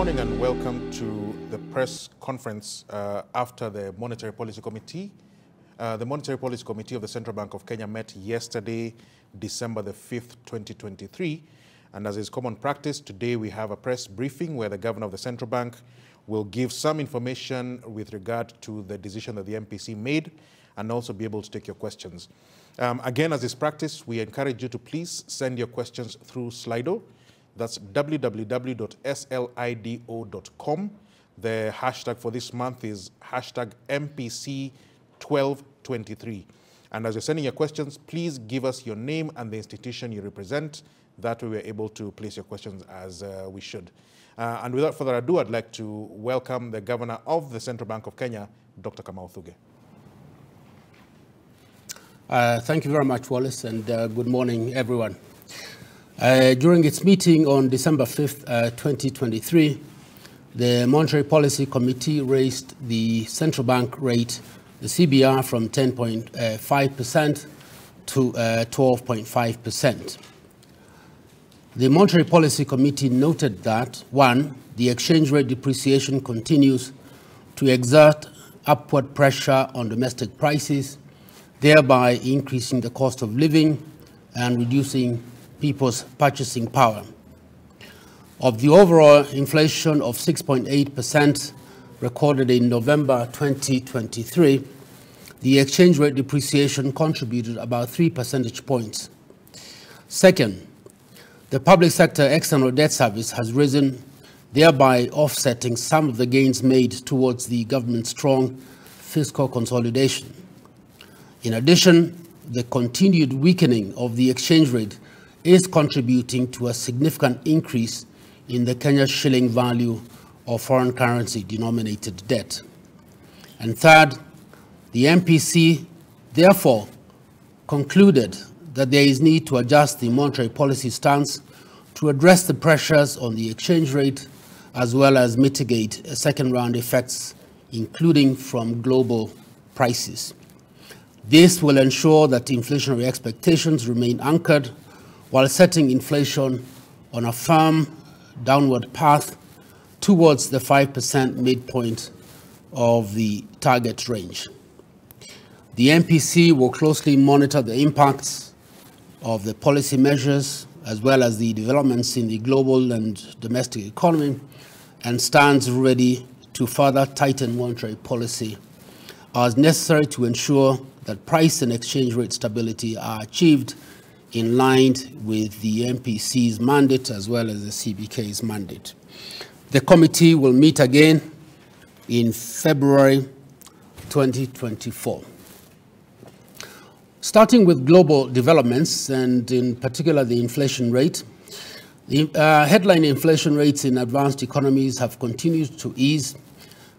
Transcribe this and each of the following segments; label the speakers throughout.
Speaker 1: morning and welcome to the press conference after the Monetary Policy Committee. The Monetary Policy Committee of the Central Bank of Kenya met yesterday, December the 5th, 2023. And as is common practice, today we have a press briefing where the Governor of the Central Bank will give some information with regard to the decision that the MPC made and also be able to take your questions. Again, as is practice, we encourage you to please send your questions through Slido. That's www.slido.com. The hashtag for this month is hashtag MPC1223. And as you're sending your questions, please give us your name and the institution you represent. That way we're able to place your questions as we should. And without further ado, I'd like to welcome the Governor of the Central Bank of Kenya, Dr. Kamau Thugge.
Speaker 2: Thank you very much, Wallace, and good morning, everyone. During its meeting on December 5th, 2023, the Monetary Policy Committee raised the central bank rate, the CBR, from 10.5% to 12.5%. The Monetary Policy Committee noted that, 1, the exchange rate depreciation continues to exert upward pressure on domestic prices, thereby increasing the cost of living and reducing people's purchasing power. Of the overall inflation of 6.8% recorded in November 2023, the exchange rate depreciation contributed about 3 percentage points. Second, the public sector external debt service has risen, thereby offsetting some of the gains made towards the government's strong fiscal consolidation. In addition, the continued weakening of the exchange rate is contributing to a significant increase in the Kenya shilling value of foreign currency denominated debt. And third, the MPC therefore concluded that there is need to adjust the monetary policy stance to address the pressures on the exchange rate as well as mitigate second-round effects, including from global prices. This will ensure that inflationary expectations remain anchored while setting inflation on a firm downward path towards the 5% midpoint of the target range. The MPC will closely monitor the impacts of the policy measures as well as the developments in the global and domestic economy and stands ready to further tighten monetary policy as necessary to ensure that price and exchange rate stability are achieved in line with the MPC's mandate as well as the CBK's mandate. The committee will meet again in February 2024. Starting with global developments and in particular the inflation rate, the headline inflation rates in advanced economies have continued to ease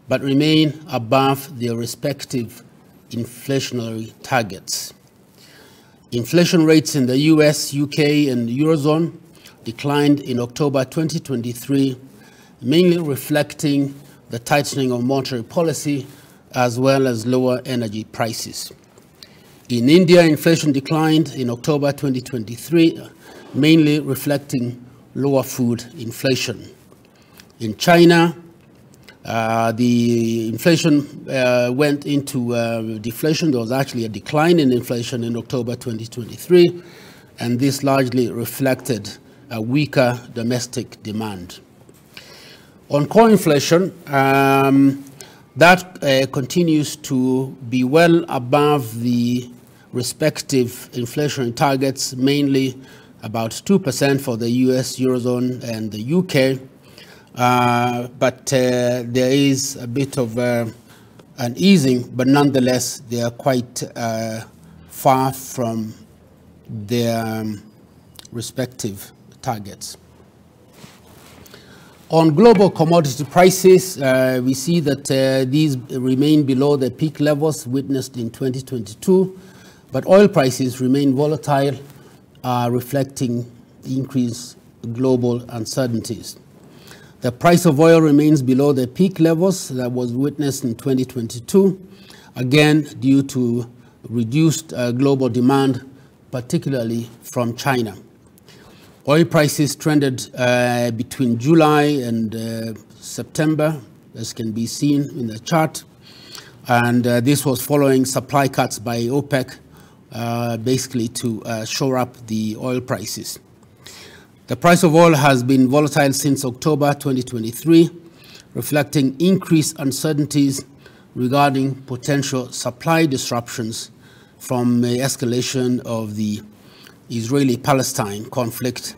Speaker 2: but remain above their respective inflationary targets. Inflation rates in the US, UK, and Eurozone declined in October 2023, mainly reflecting the tightening of monetary policy as well as lower energy prices. In India, inflation declined in October 2023, mainly reflecting lower food inflation. In China, the inflation went into deflation. There was actually a decline in inflation in October 2023, and this largely reflected a weaker domestic demand. On core inflation, that continues to be well above the respective inflationary targets, mainly about 2% for the US, Eurozone, and the UK. But there is a bit of an easing, but nonetheless, they are quite far from their respective targets. On global commodity prices, we see that these remain below the peak levels witnessed in 2022, but oil prices remain volatile, reflecting increased global uncertainties. The price of oil remains below the peak levels that was witnessed in 2022, again due to reduced global demand, particularly from China. Oil prices trended between July and September, as can be seen in the chart. And this was following supply cuts by OPEC, basically to shore up the oil prices. The price of oil has been volatile since October 2023, reflecting increased uncertainties regarding potential supply disruptions from the escalation of the Israeli-Palestine conflict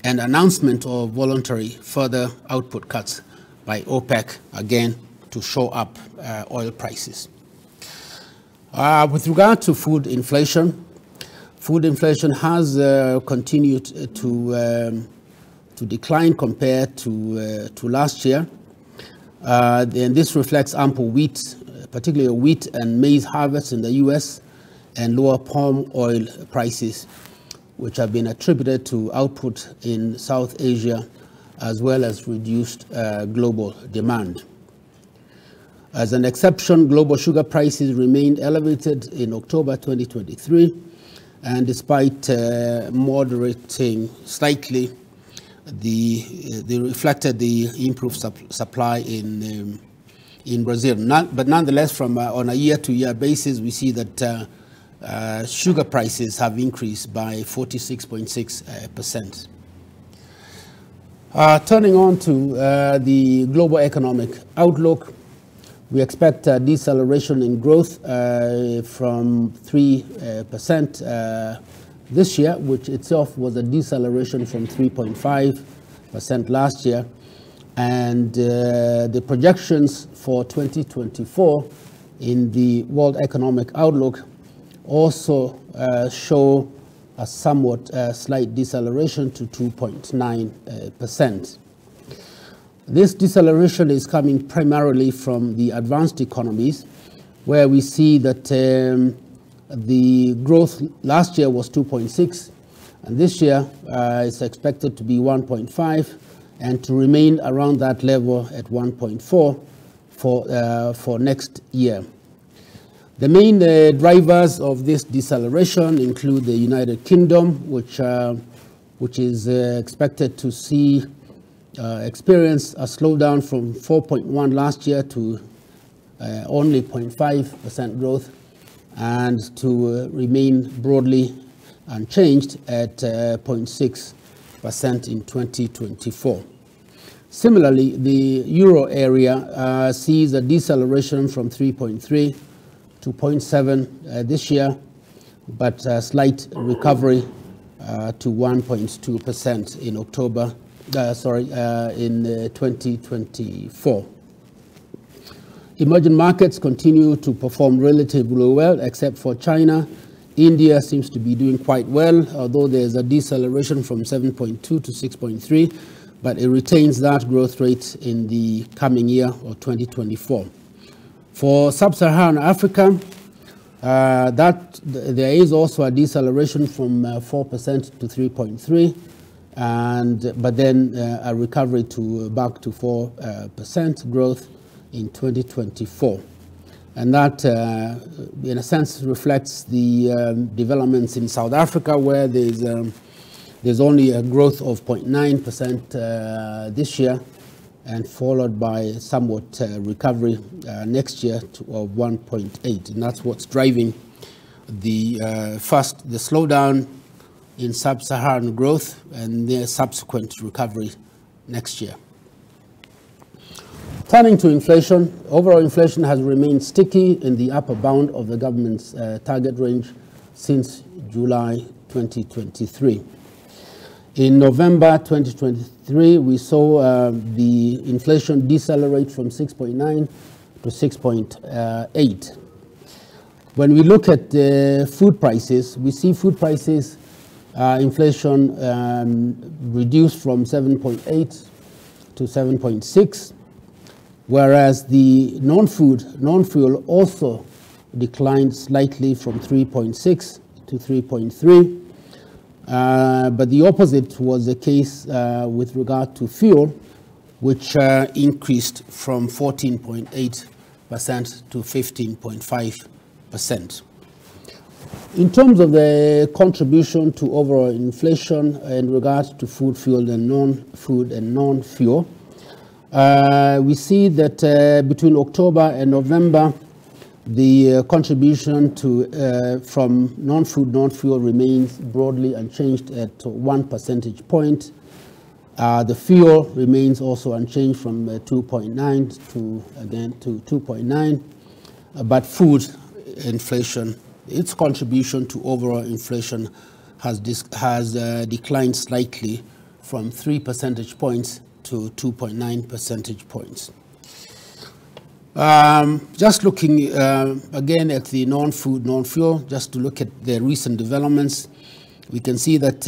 Speaker 2: and announcement of voluntary further output cuts by OPEC, again, to shore up oil prices. With regard to food inflation has continued to decline compared to last year. And this reflects ample wheat, particularly wheat and maize harvests in the U.S., and lower palm oil prices, which have been attributed to output in South Asia, as well as reduced global demand. As an exception, global sugar prices remained elevated in October 2023, and despite moderating slightly, they reflected the improved supply in Brazil. But nonetheless, from on a year-to-year basis, we see that sugar prices have increased by 46.6%. Turning on to the global economic outlook, we expect a deceleration in growth from 3% this year, which itself was a deceleration from 3.5% last year. And the projections for 2024 in the World Economic Outlook also show a somewhat slight deceleration to 2.9%. This deceleration is coming primarily from the advanced economies, where we see that the growth last year was 2.6, and this year it's expected to be 1.5, and to remain around that level at 1.4 for next year. The main drivers of this deceleration include the United Kingdom, which is expected to see experience a slowdown from 4.1 last year to only 0.5% growth, and to remain broadly unchanged at 0.6% in 2024. Similarly, the euro area sees a deceleration from 3.3 to 0.7 this year, but a slight recovery to 1.2% in October. In 2024. Emerging markets continue to perform relatively well, except for China. India seems to be doing quite well, although there's a deceleration from 7.2 to 6.3, but it retains that growth rate in the coming year of 2024. For sub-Saharan Africa, there is also a deceleration from 4% to 3.3. But then a recovery to back to 4% growth in 2024. And that, in a sense, reflects the developments in South Africa, where there's only a growth of 0.9% this year, and followed by somewhat recovery next year of 1.8. And that's what's driving the slowdown in sub-Saharan growth and their subsequent recovery next year. Turning to inflation, overall inflation has remained sticky in the upper bound of the government's target range since July 2023. In November 2023, we saw the inflation decelerate from 6.9 to 6.8. When we look at food prices, we see food prices inflation reduced from 7.8 to 7.6, whereas the non-fuel also declined slightly from 3.6 to 3.3. But the opposite was the case with regard to fuel, which increased from 14.8% to 15.5%. In terms of the contribution to overall inflation in regards to food, fuel, and non-food and non-fuel, we see that between October and November, the contribution to from non-food, non-fuel remains broadly unchanged at 1 percentage point. The fuel remains also unchanged from 2.9 to 2.9, but food inflation, its contribution to overall inflation has declined slightly from 3 percentage points to 2.9 percentage points. Just looking again at the non-food, non-fuel, just to look at the recent developments, we can see that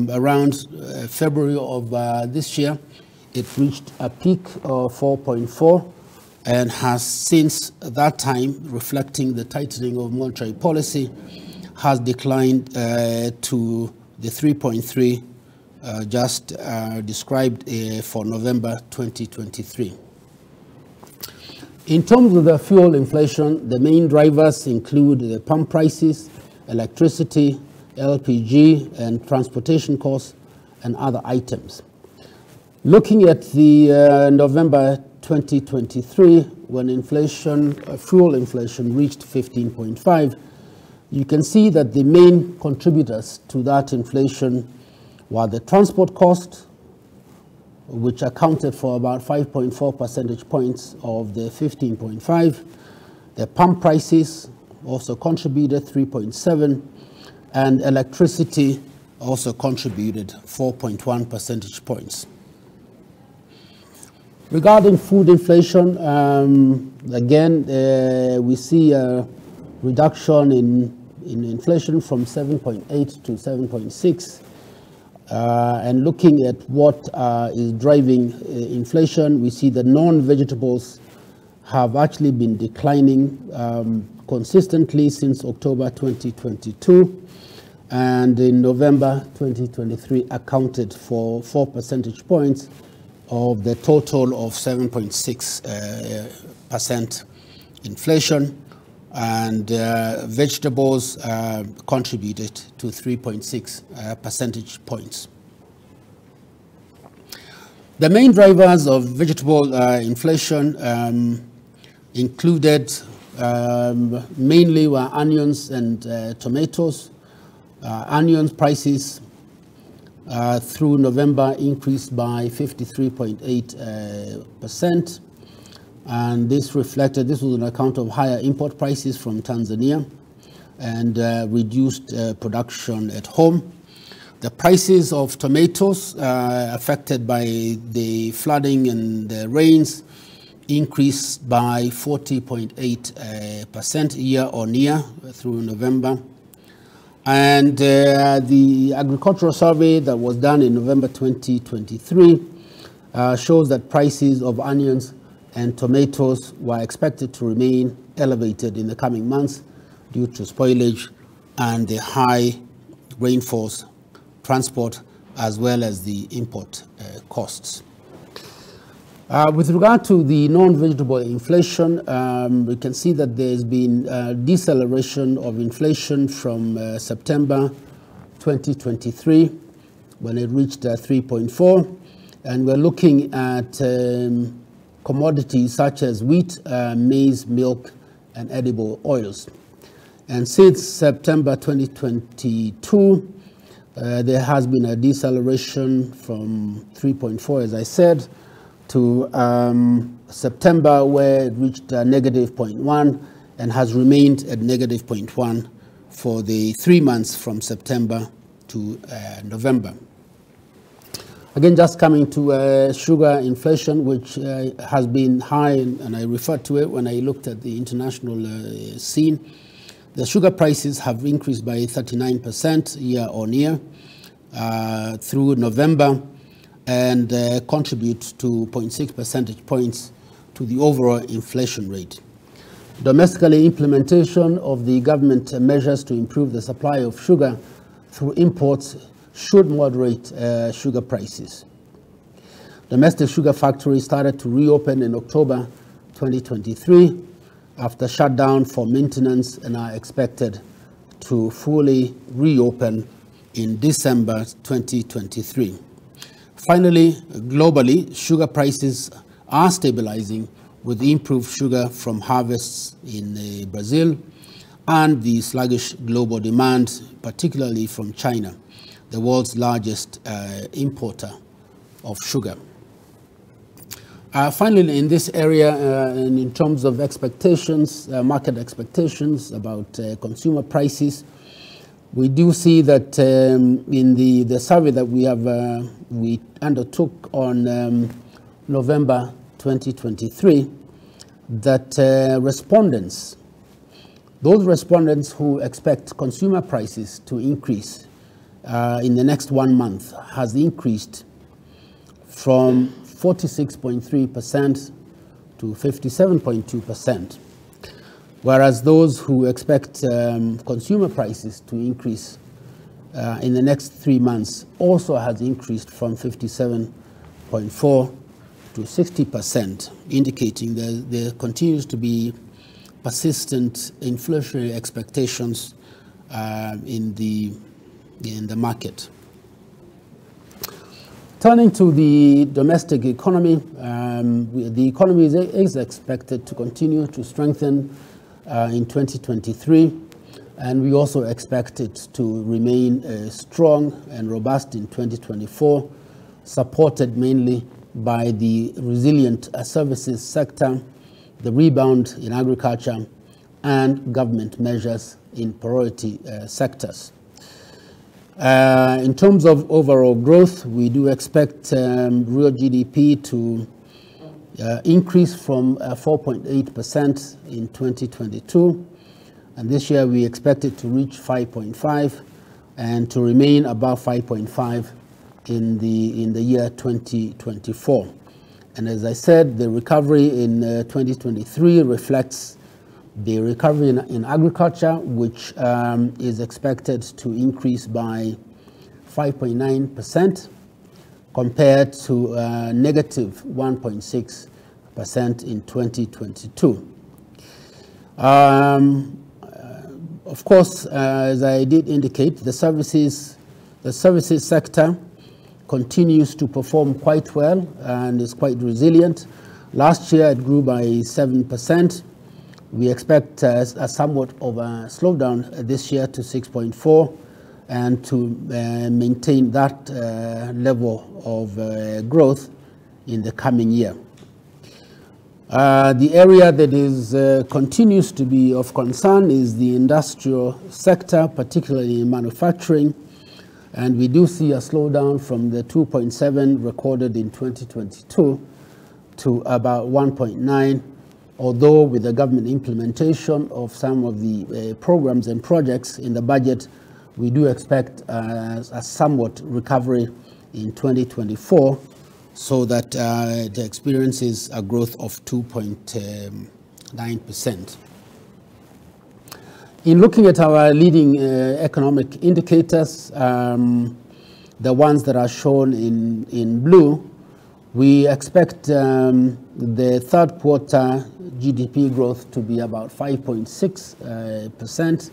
Speaker 2: around February of this year, it reached a peak of 4.4 and has since that time, reflecting the tightening of monetary policy, has declined to the 3.3 just described for November 2023. In terms of the fuel inflation, the main drivers include the pump prices, electricity, LPG, and transportation costs, and other items. Looking at the November 2023, when inflation, fuel inflation reached 15.5, you can see that the main contributors to that inflation were the transport cost, which accounted for about 5.4 percentage points of the 15.5. The pump prices also contributed 3.7, and electricity also contributed 4.1 percentage points. Regarding food inflation, again, we see a reduction in inflation from 7.8 to 7.6. And looking at what is driving inflation, we see that non-vegetables have actually been declining consistently since October 2022, and in November 2023 accounted for 4 percentage points of the total of 7.6% inflation, and vegetables contributed to 3.6 percentage points. The main drivers of vegetable inflation included mainly were onions and tomatoes. Onions prices through November increased by 53.8%. And this was on account of higher import prices from Tanzania and reduced production at home. The prices of tomatoes affected by the flooding and the rains increased by 40.8% year on year through November. And the agricultural survey that was done in November 2023 shows that prices of onions and tomatoes were expected to remain elevated in the coming months due to spoilage and the high rainfalls, transport, as well as the import costs. With regard to the non-vegetable inflation, we can see that there's been a deceleration of inflation from September 2023, when it reached 3.4, and we're looking at commodities such as wheat, maize, milk, and edible oils. And since September 2022, there has been a deceleration from 3.4, as I said, to September, where it reached negative 0.1 and has remained at negative 0.1 for the 3 months from September to November. Again, just coming to sugar inflation, which has been high, and I referred to it when I looked at the international scene. The sugar prices have increased by 39% year on year through November, and contribute to 0.6 percentage points to the overall inflation rate. Domestically, implementation of the government measures to improve the supply of sugar through imports should moderate sugar prices. Domestic sugar factories started to reopen in October 2023 after shutdown for maintenance and are expected to fully reopen in December 2023. Finally, globally, sugar prices are stabilizing with improved sugar from harvests in Brazil and the sluggish global demand, particularly from China, the world's largest importer of sugar. Finally, in this area, and in terms of expectations, market expectations about consumer prices, we do see that in the survey that we undertook on November 2023, that those respondents who expect consumer prices to increase in the next 1 month has increased from 46.3% to 57.2%, whereas those who expect consumer prices to increase in the next 3 months also has increased from 57.4% to 60%, indicating that there continues to be persistent inflationary expectations in the market. Turning to the domestic economy, the economy is expected to continue to strengthen in 2023, and we also expect it to remain strong and robust in 2024, supported mainly by the resilient services sector, the rebound in agriculture, and government measures in priority sectors. In terms of overall growth, we do expect real GDP to increase from 4.8% in 2022, and this year we expect it to reach 5.5% and to remain above 5.5% in the year 2024. And as I said, the recovery in 2023 reflects the recovery in agriculture, which is expected to increase by 5.9% compared to negative 1.6% in 2022. Of course, as I did indicate, the services sector continues to perform quite well and is quite resilient. Last year it grew by 7%. We expect a somewhat of a slowdown this year to 6.4%, and to maintain that level of growth in the coming year. The area that continues to be of concern is the industrial sector, particularly in manufacturing, and we do see a slowdown from the 2.7 recorded in 2022 to about 1.9, although with the government implementation of some of the programs and projects in the budget, we do expect a somewhat recovery in 2024, so that it experiences a growth of 2.9%. In looking at our leading economic indicators, the ones that are shown in blue, we expect the third quarter GDP growth to be about 5.6%.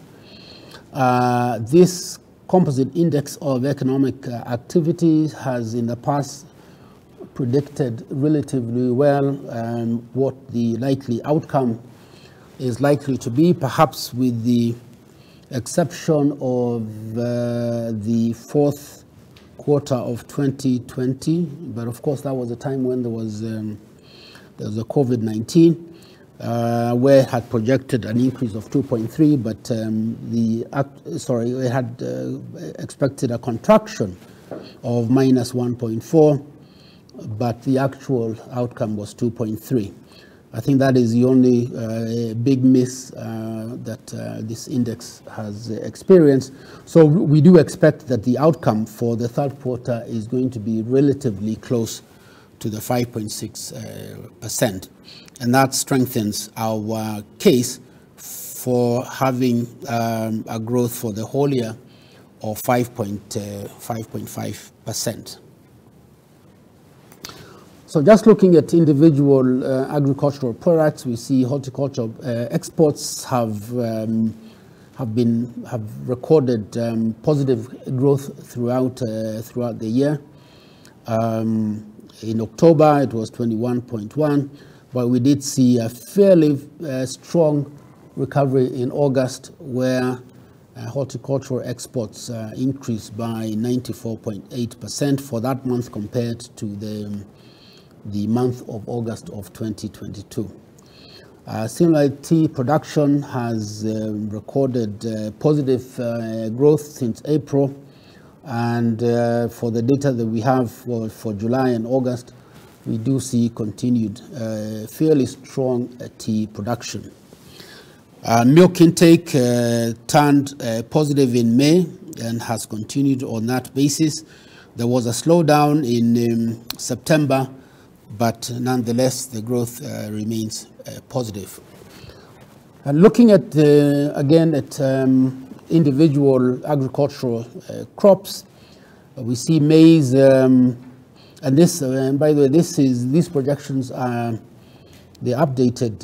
Speaker 2: This composite index of economic activity has in the past predicted relatively well what the likely outcome is likely to be, perhaps with the exception of the fourth quarter of 2020. But of course, that was a time when there was a COVID-19, where it had projected an increase of 2.3, but it had expected a contraction of minus 1.4, but the actual outcome was 2.3. I think that is the only big miss that this index has experienced. So we do expect that the outcome for the third quarter is going to be relatively close to the 5.6%. And that strengthens our case for having a growth for the whole year of 5.5%. So just looking at individual agricultural products, we see horticultural exports have have recorded positive growth throughout the year. In October, it was 21.1, but we did see a fairly strong recovery in August, where horticultural exports increased by 94.8% for that month compared to the month of August of 2022. Similarly, tea production has recorded positive growth since April, and for the data that we have for July and August, we do see continued fairly strong tea production. Milk intake turned positive in May and has continued on that basis. There was a slowdown in September, but nonetheless, the growth remains positive. And looking at again at individual agricultural crops, we see maize, and this, by the way, these projections are updated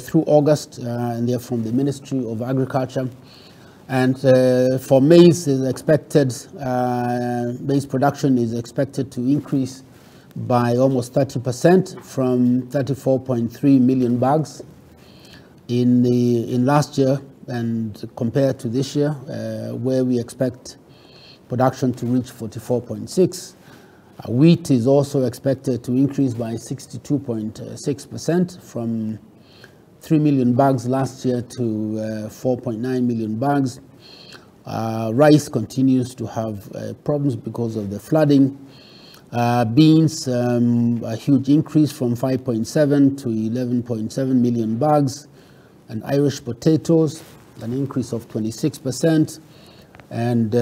Speaker 2: through August, and they're from the Ministry of Agriculture. And for maize, is expected maize production is expected to increase by almost 30% from 34.3 million bags in last year, and compared to this year, where we expect production to reach 44.6. Wheat is also expected to increase by 62.6% from 3 million bags last year to 4.9 million bags. Rice continues to have problems because of the flooding. Beans, a huge increase from 5.7 to 11.7 million bags. And Irish potatoes, an increase of 26%. And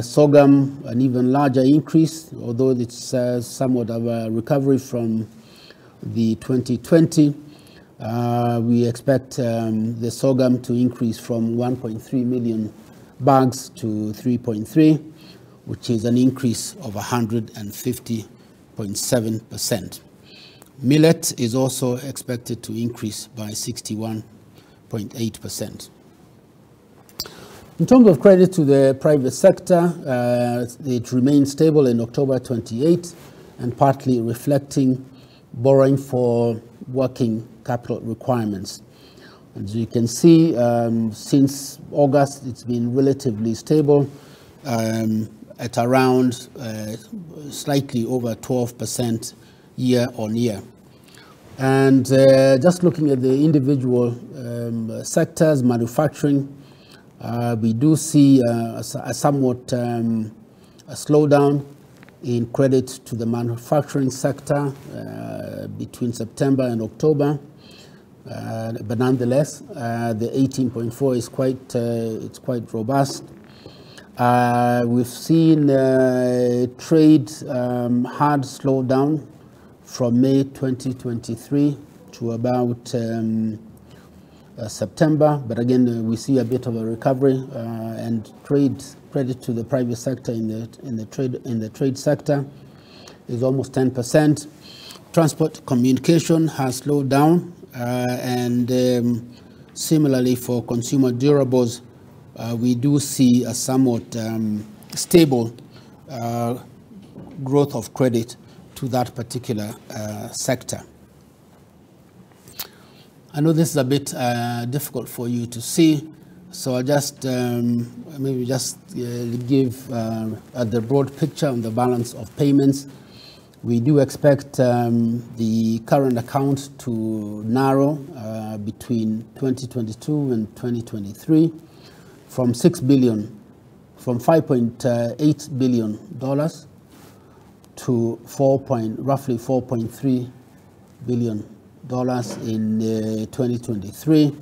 Speaker 2: sorghum, an even larger increase, although it's somewhat of a recovery from the 2020. We expect the sorghum to increase from 1.3 million bags to 3.3, which is an increase of 150.7%. Millet is also expected to increase by 61.8%. In terms of credit to the private sector, it remained stable in October 28, and partly reflecting borrowing for working capital requirements. As you can see, since August, it's been relatively stable at around slightly over 12% year on year. And just looking at the individual sectors, manufacturing, we do see a somewhat a slowdown in credit to the manufacturing sector between September and October, but nonetheless, the 18.4 is it's quite robust. We've seen trade hard slow down from May 2023 to about September, but again we see a bit of a recovery, and trade credit to the private sector in the trade sector is almost 10%. Transport communication has slowed down, and similarly for consumer durables, we do see a somewhat stable growth of credit to that particular sector. I know this is a bit difficult for you to see, so I'll just maybe just give the broad picture on the balance of payments. We do expect the current account to narrow between 2022 and 2023 from $5.8 billion to roughly $4.3 billion in 2023,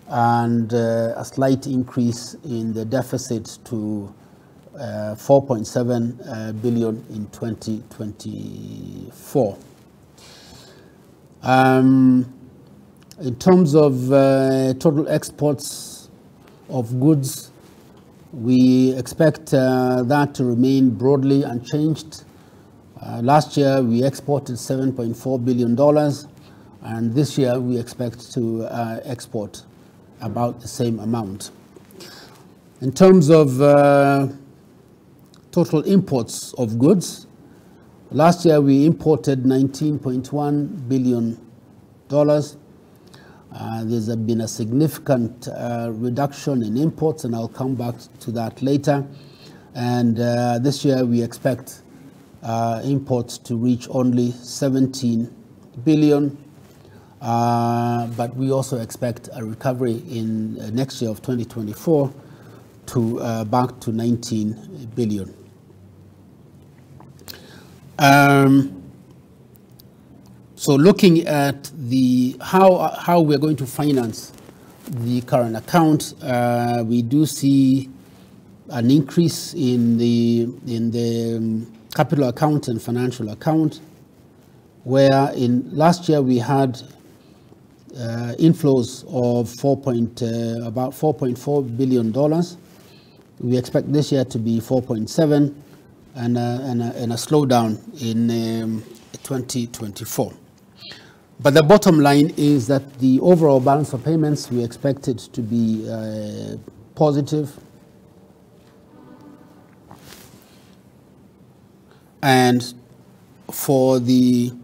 Speaker 2: and a slight increase in the deficit to 4.7 billion in 2024. In terms of total exports of goods, we expect that to remain broadly unchanged. Last year we exported $7.4 billion, and this year we expect to export about the same amount. In terms of total imports of goods, last year we imported $19.1 billion. There's been a significant reduction in imports, and I'll come back to that later. And this year we expect imports to reach only 17 billion. But we also expect a recovery in next year of 2024 to back to 19 billion. So looking at how we're going to finance the current account, we do see an increase in the capital account and financial account, where in last year we had inflows of about $4.4 billion. We expect this year to be 4.7, and a slowdown in 2024. But the bottom line is that the overall balance of payments, we expect it to be positive. And for the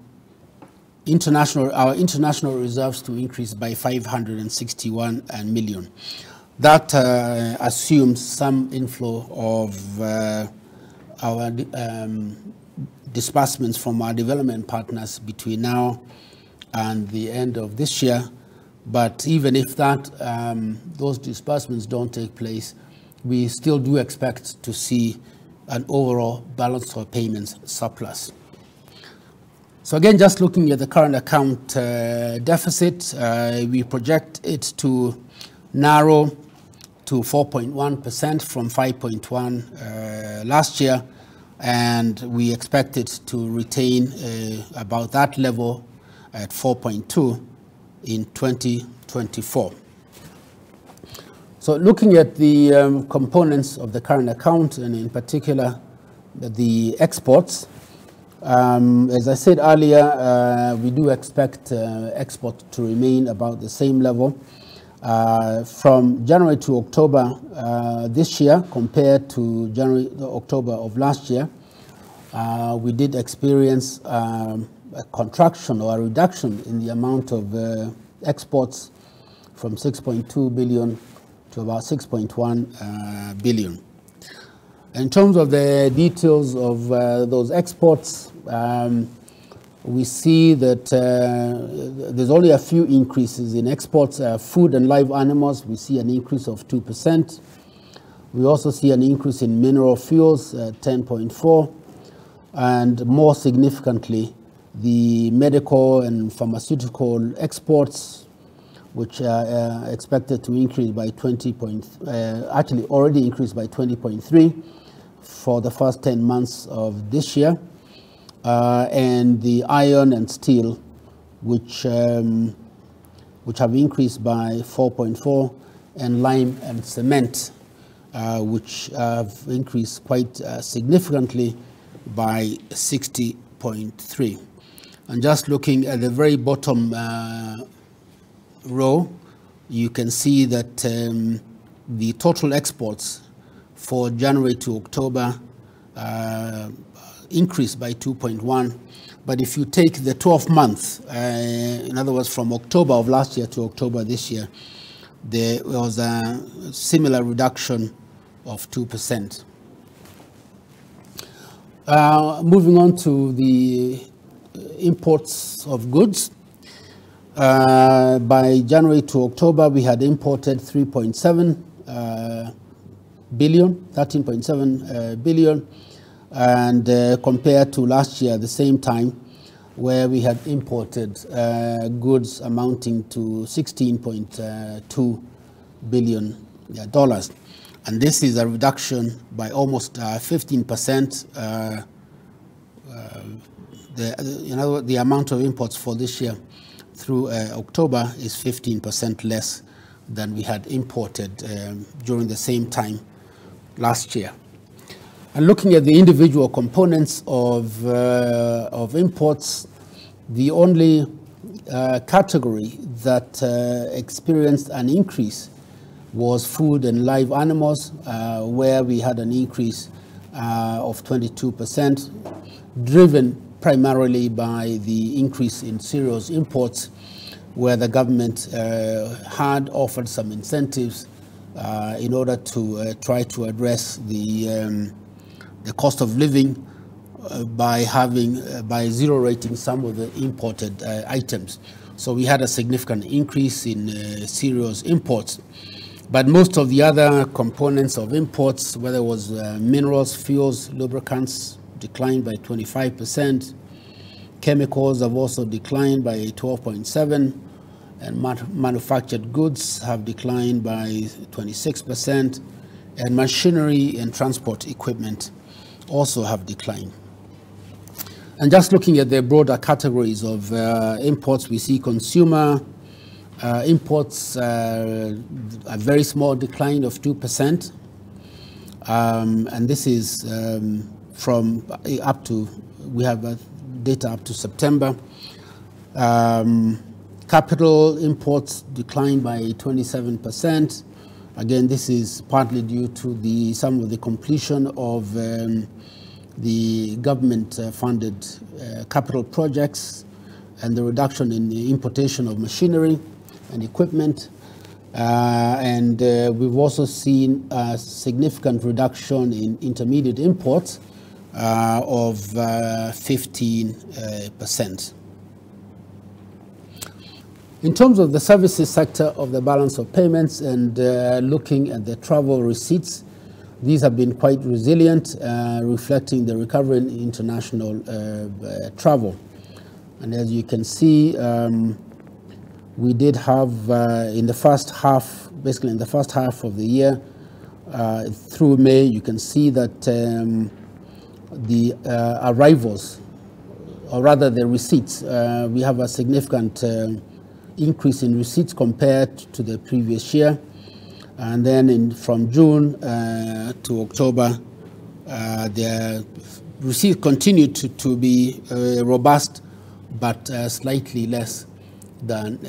Speaker 2: our international reserves to increase by 561 million. That assumes some inflow of our disbursements from our development partners between now and the end of this year. But even if those disbursements don't take place, we still do expect to see an overall balance of payments surplus. So again, just looking at the current account deficit, we project it to narrow to 4.1% from 5.1 last year, and we expect it to retain about that level at 4.2 in 2024. So looking at the components of the current account, and in particular the exports, as I said earlier, we do expect export to remain about the same level. From January to October this year compared to January to October of last year, we did experience a contraction or a reduction in the amount of exports from 6.2 billion to about 6.1 billion. In terms of the details of those exports, we see that there's only a few increases in exports. Food and live animals, we see an increase of 2%. We also see an increase in mineral fuels, 10.4%, and more significantly, the medical and pharmaceutical exports, which are expected to increase by actually already increased by 20.3% for the first 10 months of this year. And the iron and steel, which have increased by 4.4%, and lime and cement, which have increased quite significantly by 60.3%. And just looking at the very bottom row, you can see that the total exports for January to October increased by 2.1%. But if you take the 12 months, in other words, from October of last year to October this year, there was a similar reduction of 2%. Moving on to the imports of goods. By January to October, we had imported 13.7 billion, and compared to last year, the same time, where we had imported goods amounting to $16.2 billion. And this is a reduction by almost 15%. The amount of imports for this year through October is 15% less than we had imported during the same time last year. And looking at the individual components of imports, the only category that experienced an increase was food and live animals, where we had an increase of 22%, driven primarily by the increase in cereals imports, where the government had offered some incentives in order to try to address the cost of living by zero rating some of the imported items. So we had a significant increase in cereals imports. But most of the other components of imports, whether it was minerals, fuels, lubricants, declined by 25%. Chemicals have also declined by 12.7%, and manufactured goods have declined by 26%, and machinery and transport equipment also have declined. And just looking at the broader categories of imports, we see consumer imports, a very small decline of 2%, and this is from up to, we have data up to September. Capital imports declined by 27%. Again, this is partly due to some of the completion of the government-funded capital projects and the reduction in the importation of machinery and equipment. We've also seen a significant reduction in intermediate imports of 15%. In terms of the services sector of the balance of payments and looking at the travel receipts, these have been quite resilient, reflecting the recovery in international travel. And as you can see, we did have in the first half, basically in the first half of the year, through May, you can see that the arrivals, or rather the receipts, we have a significant increase in receipts compared to the previous year. And then from June to October, the receipts continued to be robust, but slightly less than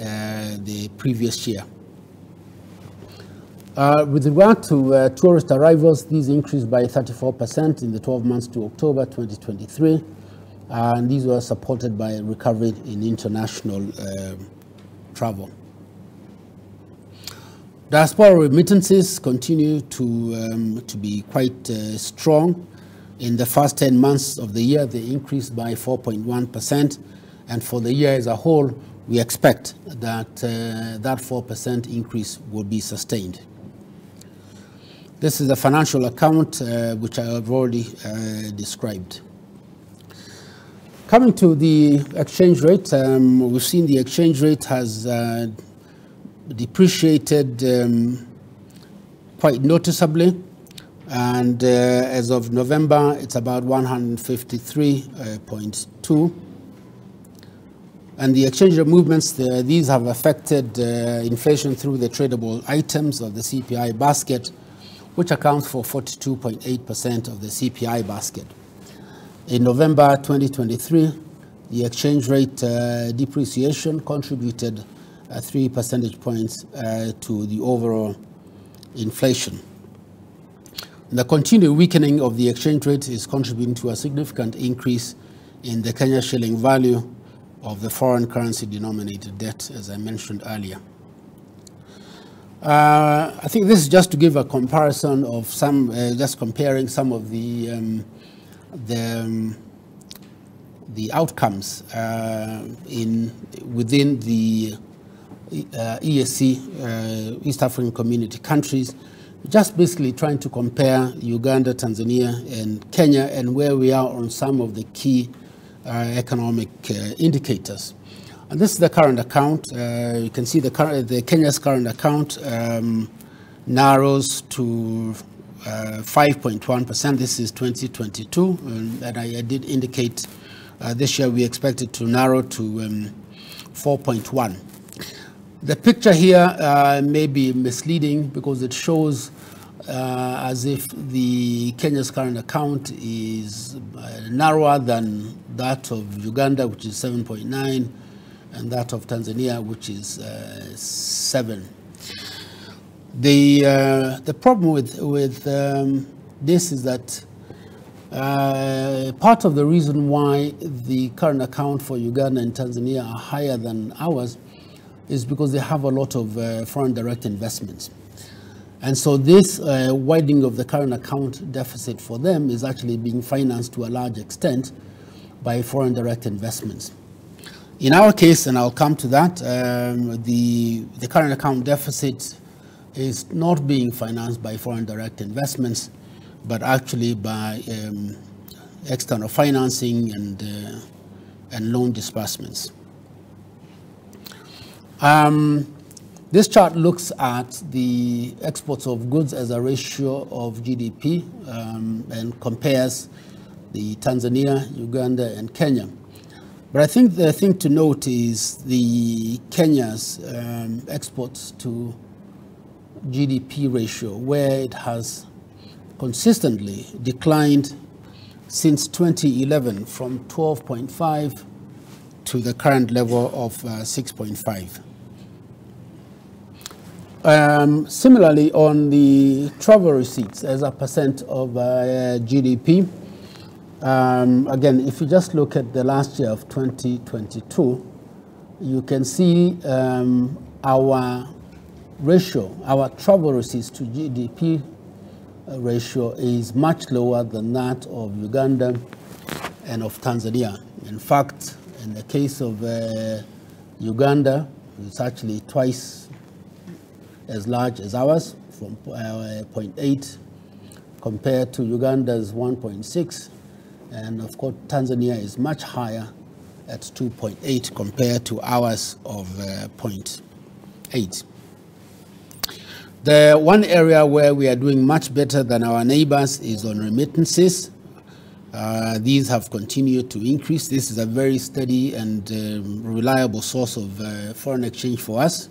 Speaker 2: the previous year. With regard to tourist arrivals, these increased by 34% in the 12 months to October 2023, and these were supported by a recovery in international travel. Diaspora remittances continue to be quite strong. In the first 10 months of the year, they increased by 4.1%, and for the year as a whole, we expect that that 4% increase will be sustained. This is the financial account, which I have already described. Coming to the exchange rate, we've seen the exchange rate has depreciated quite noticeably, and as of November, it's about 153.2. And the exchange rate movements, these have affected inflation through the tradable items of the CPI basket, which accounts for 42.8% of the CPI basket. In November 2023, the exchange rate depreciation contributed 3 percentage points to the overall inflation. The continued weakening of the exchange rate is contributing to a significant increase in the Kenya shilling value of the foreign currency denominated debt, as I mentioned earlier. I think this is just to give a comparison of some, just comparing some of the outcomes within the EAC, East African Community countries, just basically trying to compare Uganda, Tanzania, and Kenya, and where we are on some of the key economic indicators. And this is the current account. You can see the Kenya's current account narrows to 5.1%. This is 2022, and I did indicate this year we expect it to narrow to 4.1. The picture here may be misleading because it shows as if the Kenya's current account is narrower than that of Uganda, which is 7.9, and that of Tanzania, which is 7. The problem with this is that part of the reason why the current account for Uganda and Tanzania are higher than ours is because they have a lot of foreign direct investments. And so this widening of the current account deficit for them is actually being financed to a large extent by foreign direct investments. In our case, and I'll come to that, the current account deficit is not being financed by foreign direct investments, but actually by external financing and loan disbursements. This chart looks at the exports of goods as a ratio of GDP and compares the Tanzania, Uganda, and Kenya. But I think the thing to note is the Kenya's exports to GDP ratio, where it has consistently declined since 2011 from 12.5 to the current level of 6.5. Similarly, on the travel receipts as a percent of GDP, again, if you just look at the last year of 2022, you can see our ratio, our travel receipts to GDP ratio is much lower than that of Uganda and of Tanzania. In fact, in the case of Uganda, it's actually twice as large as ours, from 0.8 compared to Uganda's 1.6, and of course Tanzania is much higher at 2.8 compared to ours of 0.8. The one area where we are doing much better than our neighbors is on remittances. These have continued to increase. This is a very steady and reliable source of foreign exchange for us.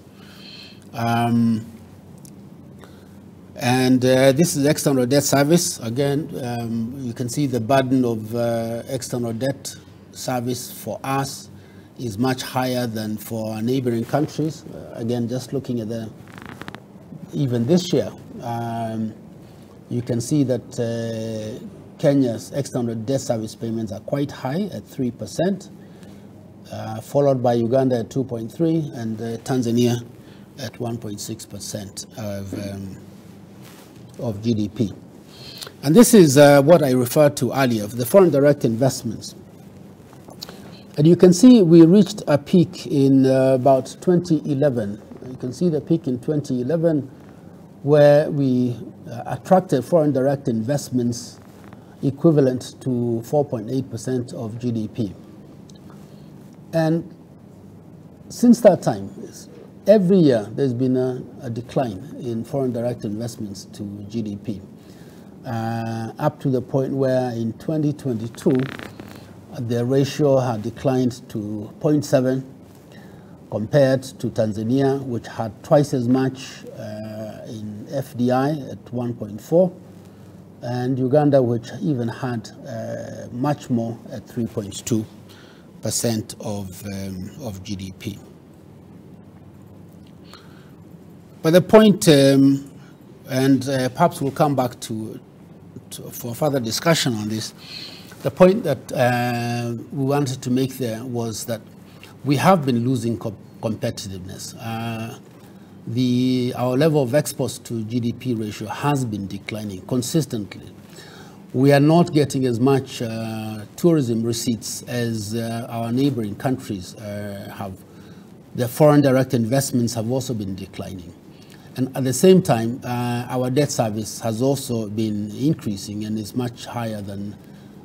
Speaker 2: This is external debt service. Again, you can see the burden of external debt service for us is much higher than for our neighboring countries. Again, just looking at even this year, you can see that Kenya's external debt service payments are quite high at 3%, followed by Uganda at 2.3% and Tanzania at 1.6% of GDP. And this is what I referred to earlier, the foreign direct investments. And you can see we reached a peak in about 2011. You can see the peak in 2011 where we attracted foreign direct investments equivalent to 4.8% of GDP. And since that time, every year there's been a decline in foreign direct investments to GDP, up to the point where in 2022, the ratio had declined to 0.7 compared to Tanzania, which had twice as much in FDI at 1.4, and Uganda, which even had much more at 3.2% of GDP. But the point, and perhaps we'll come back for further discussion on this, the point that we wanted to make there was that we have been losing competitiveness. Our level of exports to GDP ratio has been declining consistently. We are not getting as much tourism receipts as our neighboring countries have. The foreign direct investments have also been declining. And at the same time, our debt service has also been increasing and is much higher than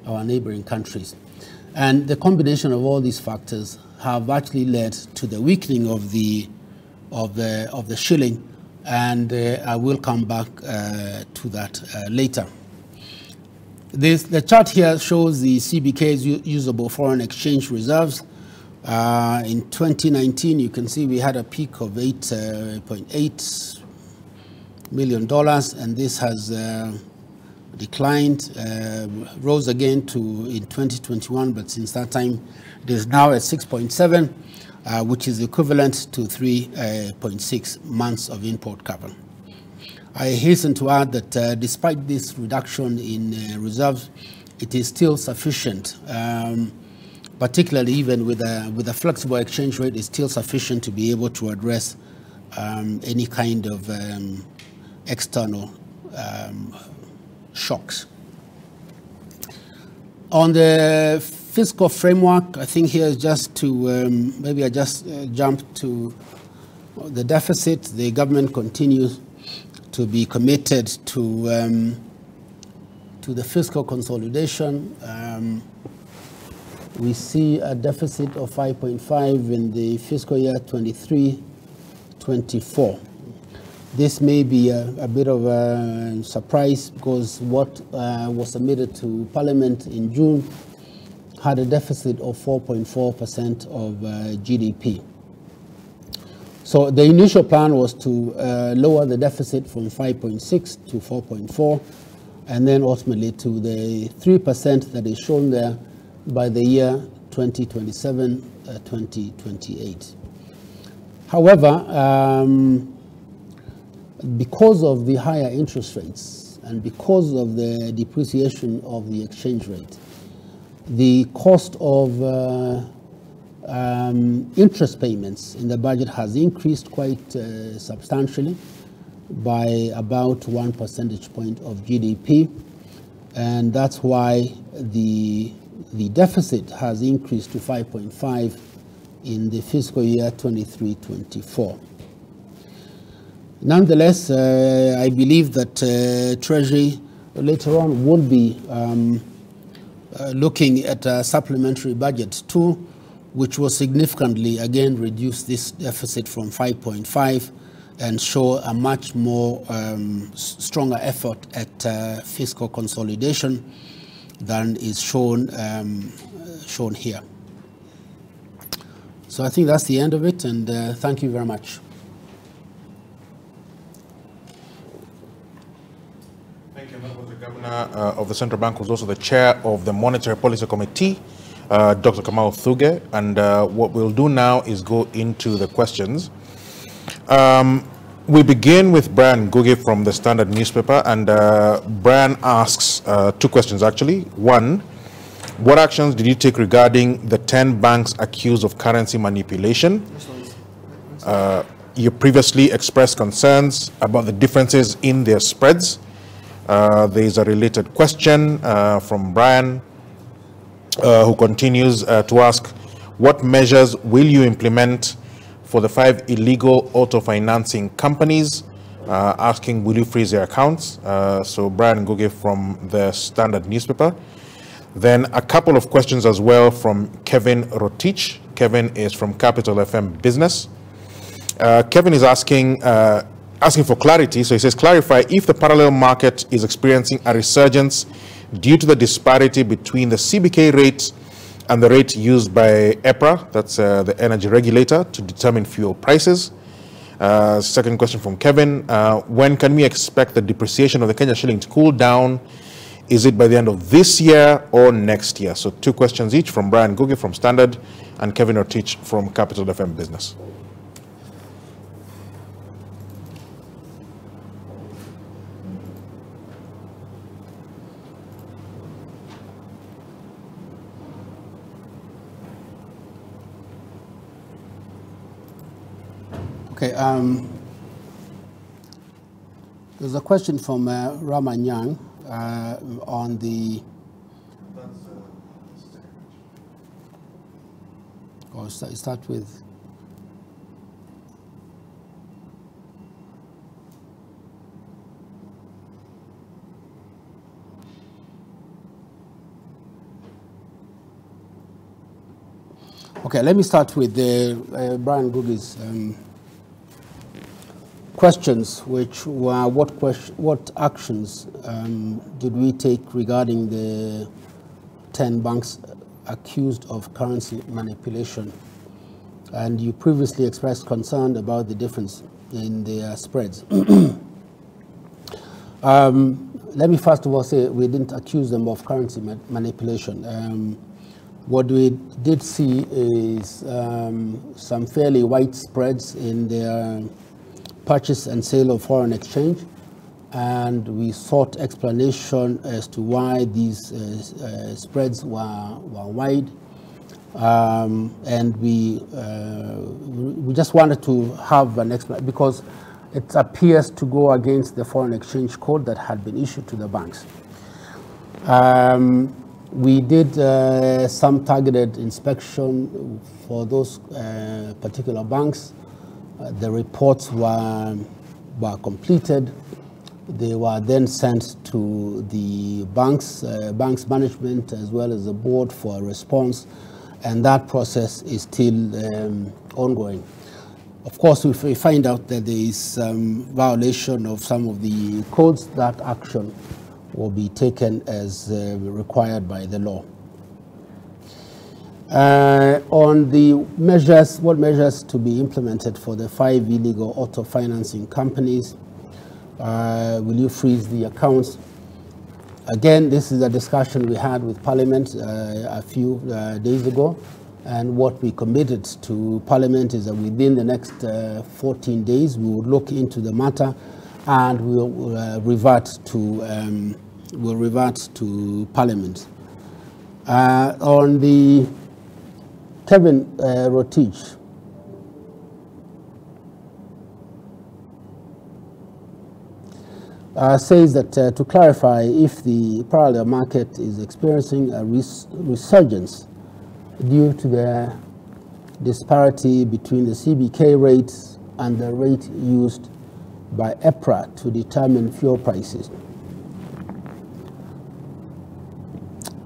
Speaker 2: our neighboring countries. And the combination of all these factors have actually led to the weakening of the shilling, and I will come back to that later. The chart here shows the CBK's usable foreign exchange reserves. In 2019, you can see we had a peak of $8.8 million, and this has declined, rose again in 2021, but since that time, it is now at 6.7. which is equivalent to 3.6 months of import cover. I hasten to add that despite this reduction in reserves, it is still sufficient, particularly even with a flexible exchange rate, it's still sufficient to be able to address any kind of external shocks. On the fiscal framework, I think here is just to, maybe I just jump to the deficit. The government continues to be committed to the fiscal consolidation. We see a deficit of 5.5 in the fiscal year 23-24. This may be a bit of a surprise because what was submitted to Parliament in June had a deficit of 4.4% of GDP. So the initial plan was to lower the deficit from 5.6 to 4.4, and then ultimately to the 3% that is shown there by the year 2027-2028. However, because of the higher interest rates and because of the depreciation of the exchange rate, the cost of interest payments in the budget has increased quite substantially by about 1 percentage point of GDP, and that's why the deficit has increased to 5.5 in the fiscal year 23-24. Nonetheless, I believe that Treasury later on will be looking at a supplementary budget too, which will significantly again reduce this deficit from 5.5 and show a much more stronger effort at fiscal consolidation than is shown here. So I think that's the end of it, and thank you very much.
Speaker 1: Thank you. That was the Governor of the Central Bank, who's also the Chair of the Monetary Policy Committee, Dr. Kamau Thugge. And what we'll do now is go into the questions. We begin with Brian Ngugge from the Standard newspaper, and Brian asks two questions actually. One, what actions did you take regarding the 10 banks accused of currency manipulation? You previously expressed concerns about the differences in their spreads. There is a related question from Brian, who continues to ask, what measures will you implement for the 5 illegal auto financing companies? Asking, will you freeze their accounts? So Brian Ngugge from the Standard newspaper. Then a couple of questions as well from Kevin Rotich. Kevin is from Capital FM Business. Kevin is asking for clarity. So he says, clarify if the parallel market is experiencing a resurgence due to the disparity between the CBK rate and the rate used by EPRA, that's the energy regulator, to determine fuel prices. Second question from Kevin, when can we expect the depreciation of the Kenya shilling to cool down? Is it by the end of this year or next year? So two questions each from Brian Ngugge from Standard and Kevin Ortich from Capital FM Business.
Speaker 2: Okay, there's a question from Ramanyang on the. Or start with. Okay, let me start with Brian Ngugge's questions, which were what actions did we take regarding the 10 banks accused of currency manipulation? And you previously expressed concern about the difference in their spreads. Let me first of all say we didn't accuse them of currency manipulation. what we did see is some fairly wide spreads in their purchase and sale of foreign exchange, and we sought explanation as to why these spreads were wide, and we just wanted to have an explanation because it appears to go against the foreign exchange code that had been issued to the banks. We did some targeted inspection for those particular banks. The reports were completed. They were then sent to the bank's management as well as the board for a response, and that process is still ongoing. Of course, if we find out that there is some violation of some of the codes, that action will be taken as required by the law. On the measures, what measures to be implemented for the 5 illegal auto financing companies? Will you freeze the accounts? Again, this is a discussion we had with Parliament a few days ago, and what we committed to Parliament is that within the next 14 days we will look into the matter and we'll revert to Parliament. On the Kevin Rotich, says that to clarify if the parallel market is experiencing a resurgence due to the disparity between the CBK rates and the rate used by EPRA to determine fuel prices.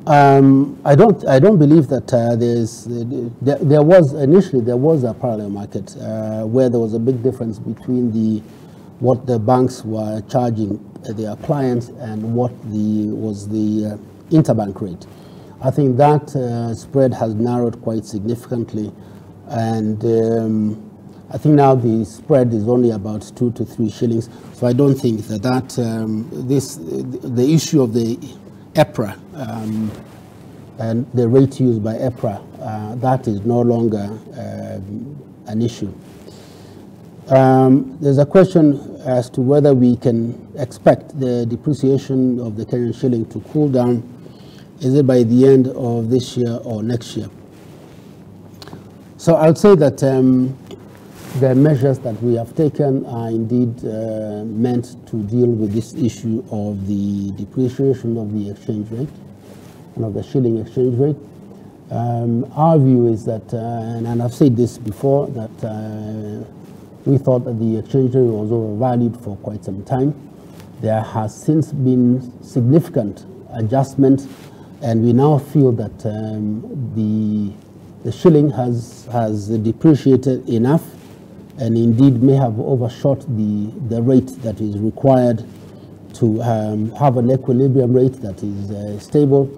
Speaker 2: I don't believe that there was initially a parallel market where there was a big difference between what the banks were charging their clients and what was the interbank rate. I think that spread has narrowed quite significantly, and I think now the spread is only about 2 to 3 shillings. So I don't think that the issue of the EPRA and the rate used by EPRA, that is no longer an issue. There's a question as to whether we can expect the depreciation of the Kenyan shilling to cool down. Is it by the end of this year or next year? So I'll say that the measures that we have taken are indeed meant to deal with this issue of the depreciation of the exchange rate and of the shilling exchange rate. Our view is that, and I've said this before, that we thought that the exchange rate was overvalued for quite some time. There has since been significant adjustment, and we now feel that the shilling has depreciated enough, and indeed may have overshot the rate that is required to have an equilibrium rate that is stable,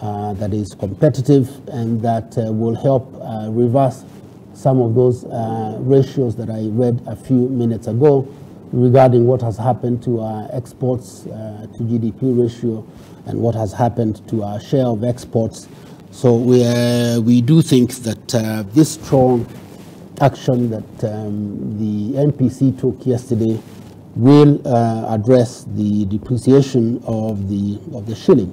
Speaker 2: that is competitive, and that will help reverse some of those ratios that I read a few minutes ago regarding what has happened to our exports to GDP ratio and what has happened to our share of exports. So we do think that this strong action that the MPC took yesterday will address the depreciation of the shilling.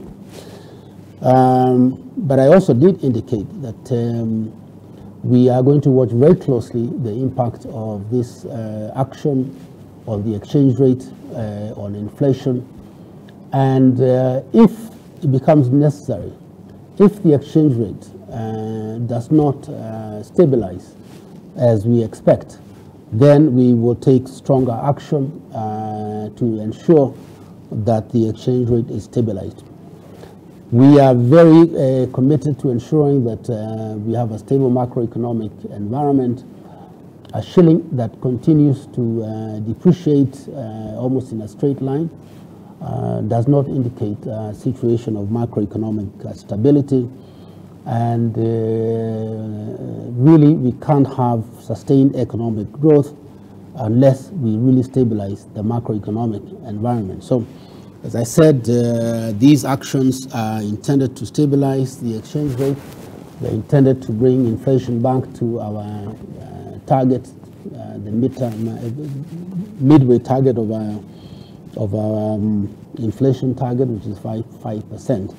Speaker 2: But I also did indicate that we are going to watch very closely the impact of this action on the exchange rate, on inflation, and if it becomes necessary, if the exchange rate does not stabilize as we expect, then we will take stronger action to ensure that the exchange rate is stabilized. We are very committed to ensuring that we have a stable macroeconomic environment. A shilling that continues to depreciate almost in a straight line does not indicate a situation of macroeconomic stability, and really we can't have sustained economic growth unless we really stabilize the macroeconomic environment. So, as I said, these actions are intended to stabilize the exchange rate They're intended to bring inflation back to our target, the midway target of our inflation target, which is 5%.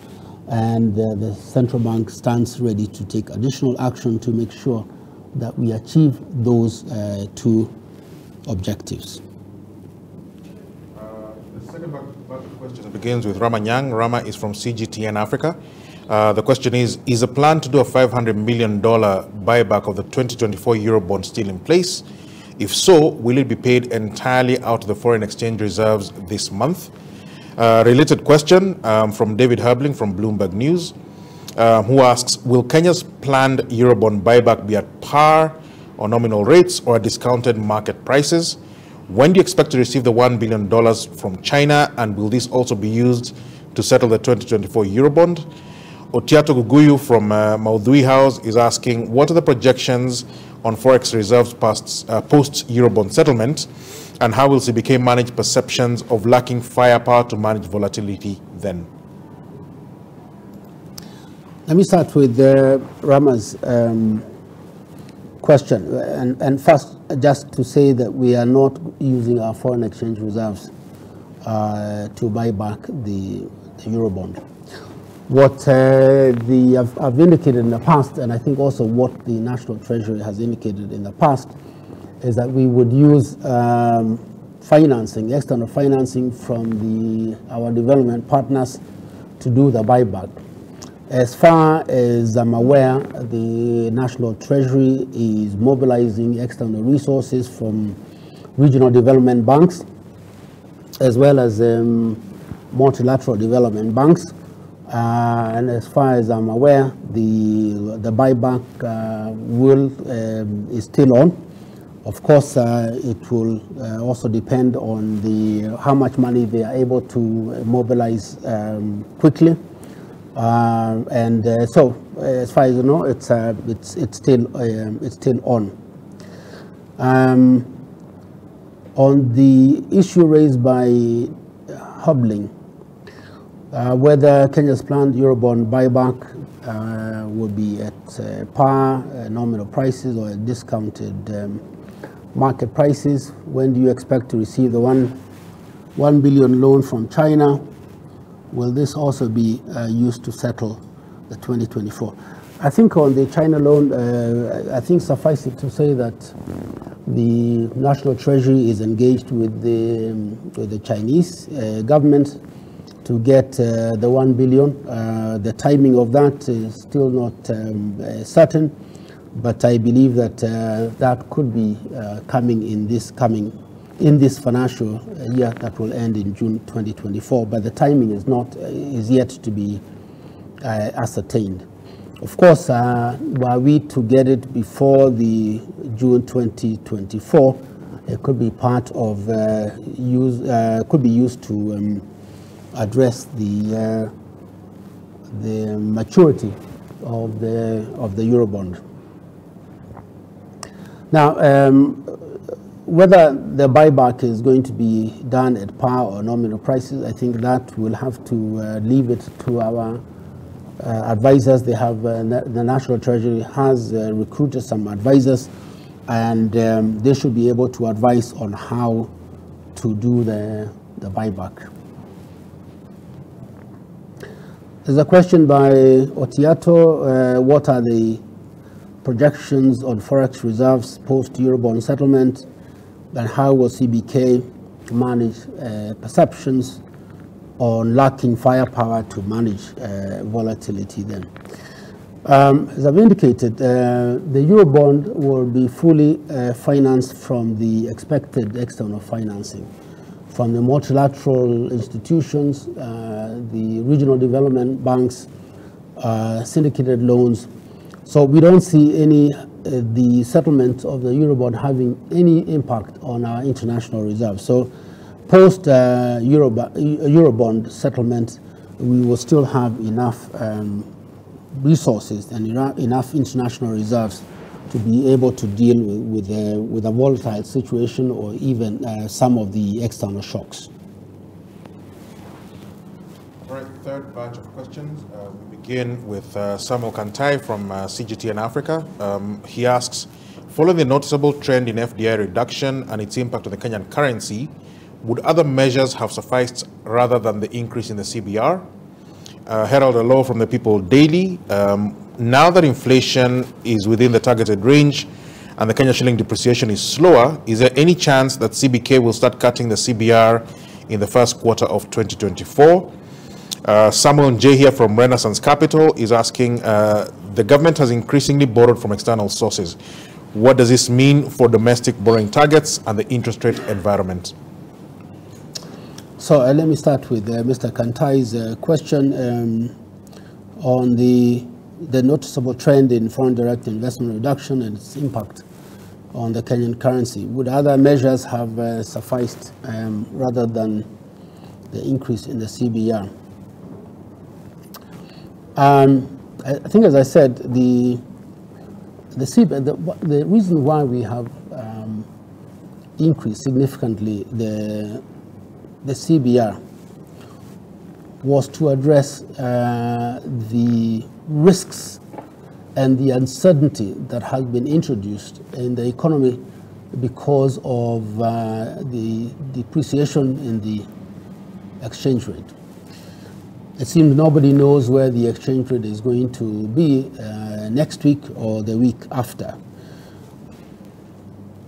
Speaker 2: And the central bank stands ready to take additional action to make sure that we achieve those two objectives.
Speaker 1: The second bucket question begins with Rama Nyang. Rama is from CGTN Africa. The question is a plan to do a $500 million buyback of the 2024 Eurobond still in place? If so, will it be paid entirely out of the foreign exchange reserves this month? Related question from David Herbling from Bloomberg News, who asks, will Kenya's planned Eurobond buyback be at par or nominal rates or at discounted market prices? When do you expect to receive the $1 billion from China, and will this also be used to settle the 2024 Eurobond? Otiato Guguyu from Maudhui House is asking, what are the projections on forex reserves post-Eurobond settlement, and how will CBK manage perceptions of lacking firepower to manage volatility then?
Speaker 2: Let me start with Rama's question. And first, just to say that we are not using our foreign exchange reserves to buy back the Eurobond. What I've indicated in the past, and I think also what the National Treasury has indicated in the past, is that we would use financing, external financing from our development partners to do the buyback. As far as I'm aware, the National Treasury is mobilizing external resources from regional development banks, as well as multilateral development banks. And as far as I'm aware, the buyback is still on. Of course, it will also depend on how much money they are able to mobilize quickly. So, as far as you know, it's still on. On the issue raised by Hubling, whether Kenya's planned Eurobond buyback will be at par, nominal prices, or at discounted market prices. When do you expect to receive the $1 billion loan from China? Will this also be used to settle the 2024? I think on the China loan, I think suffice it to say that the National Treasury is engaged with the Chinese government to get the $1 billion. The timing of that is still not certain, but I believe that that could be coming in this financial year that will end in June 2024. But the timing is yet to be ascertained. Of course, were we to get it before the June 2024, it could be part of could be used to address the maturity of the Eurobond. Now, whether the buyback is going to be done at par or nominal prices, I think that we'll have to leave it to our advisors. They have the National Treasury has recruited some advisors, and they should be able to advise on how to do the buyback. There's a question by Otiato. What are the projections on forex reserves post-Eurobond settlement, and how will CBK manage perceptions on lacking firepower to manage volatility then? As I've indicated, the Eurobond will be fully financed from the expected external financing from the multilateral institutions, the regional development banks, syndicated loans. So we don't see the settlement of the Eurobond having any impact on our international reserves. So post Eurobond settlement, we will still have enough resources and enough international reserves to be able to deal with a volatile situation or even some of the external shocks.
Speaker 1: All right, third batch of questions. We begin with Samuel Kantai from CGTN Africa. He asks, following the noticeable trend in FDI reduction and its impact on the Kenyan currency, would other measures have sufficed rather than the increase in the CBR? Herald Alo from the People Daily. Now that inflation is within the targeted range and the Kenya shilling depreciation is slower, is there any chance that CBK will start cutting the CBR in the first quarter of 2024? Samuel J here from Renaissance Capital is asking, the government has increasingly borrowed from external sources. What does this mean for domestic borrowing targets and the interest rate environment?
Speaker 2: So let me start with Mr. Kantai's question on the noticeable trend in foreign direct investment reduction and its impact on the Kenyan currency. Would other measures have sufficed rather than the increase in the CBR? I think, as I said, the reason why we have increased significantly the CBR was to address the risks and the uncertainty that has been introduced in the economy because of the depreciation in the exchange rate. It seems nobody knows where the exchange rate is going to be next week or the week after.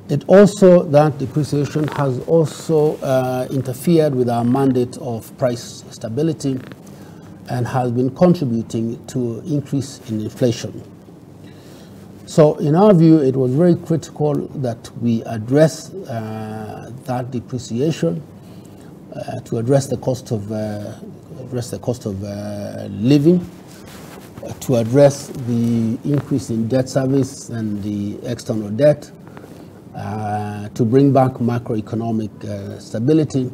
Speaker 2: That depreciation has also interfered with our mandate of price stability and has been contributing to increase in inflation. So in our view, it was very critical that we address that depreciation to address the cost of living, to address the increase in debt service and the external debt, to bring back macroeconomic stability.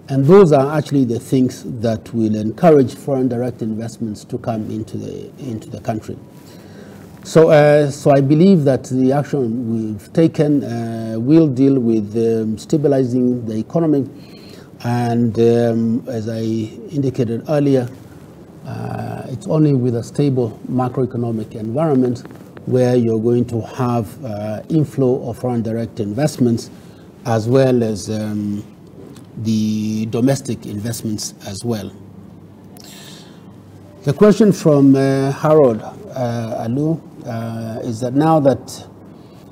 Speaker 2: And those are actually the things that will encourage foreign direct investments to come into the country. So I believe that the action we've taken will deal with stabilizing the economy. And as I indicated earlier, it's only with a stable macroeconomic environment where you're going to have inflow of foreign direct investments as well as the domestic investments as well. The question from Harold Alu is that now that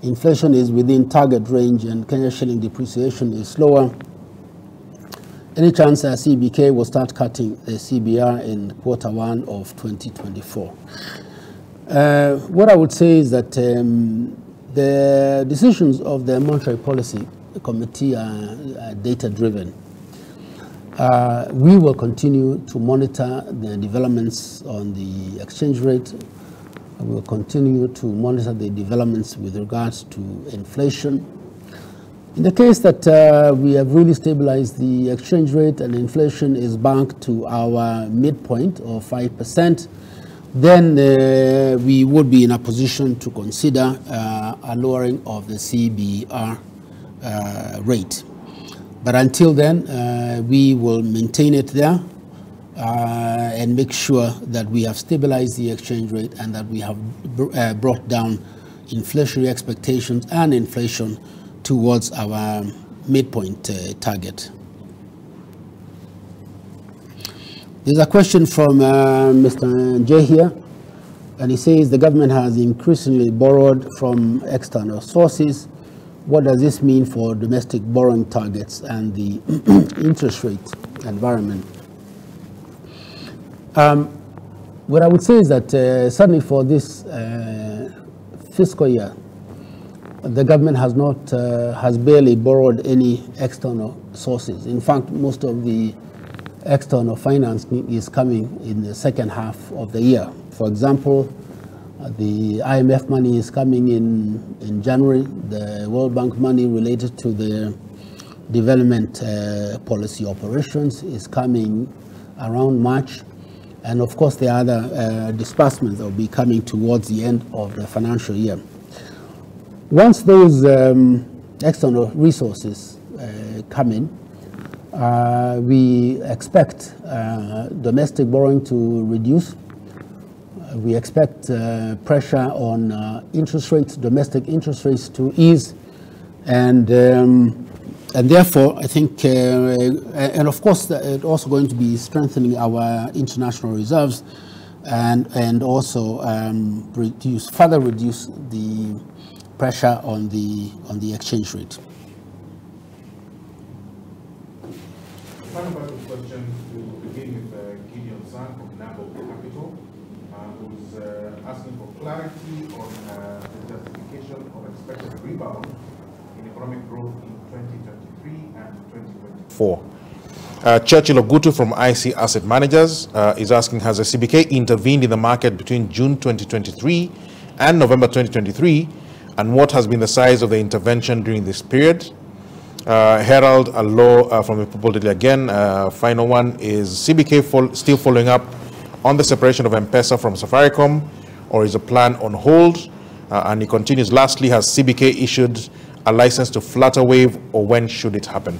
Speaker 2: inflation is within target range and Kenya shilling depreciation is slower, any chance that CBK will start cutting the CBR in Q1 of 2024? What I would say is that the decisions of the Monetary Policy Committee are data-driven. We will continue to monitor the developments on the exchange rate. We will continue to monitor the developments with regards to inflation. In the case that we have really stabilized the exchange rate and inflation is back to our midpoint of 5%, then we would be in a position to consider a lowering of the CBR rate. But until then, we will maintain it there and make sure that we have stabilized the exchange rate and that we have brought down inflationary expectations and inflation towards our midpoint target. There's a question from Mr. J here, and he says the government has increasingly borrowed from external sources. What does this mean for domestic borrowing targets and the interest rate environment? What I would say is that certainly for this fiscal year, the government has barely borrowed any external sources. In fact, most of the external financing is coming in the second half of the year. For example, the IMF money is coming in January. The World Bank money related to the development policy operations is coming around March. And of course, the other disbursements will be coming towards the end of the financial year. Once those external resources come in, We expect domestic borrowing to reduce. We expect pressure on interest rates, domestic interest rates to ease, and therefore, I think, and of course, it's also going to be strengthening our international reserves, and also further reduce the pressure on the exchange rate.
Speaker 1: Final part of the question to begin with Gideon Sang from Nabo Capital, who's asking for clarity on the justification of expected rebound in economic growth in 2023 and 2024. Churchill Ogutu from IC Asset Managers is asking, has the CBK intervened in the market between June 2023 and November 2023, and what has been the size of the intervention during this period? Herald Allo from the People Daily again, final one, is CBK still following up on the separation of M-Pesa from Safaricom, or is the plan on hold? And he continues, lastly, has CBK issued a license to Flutterwave, or when should it happen?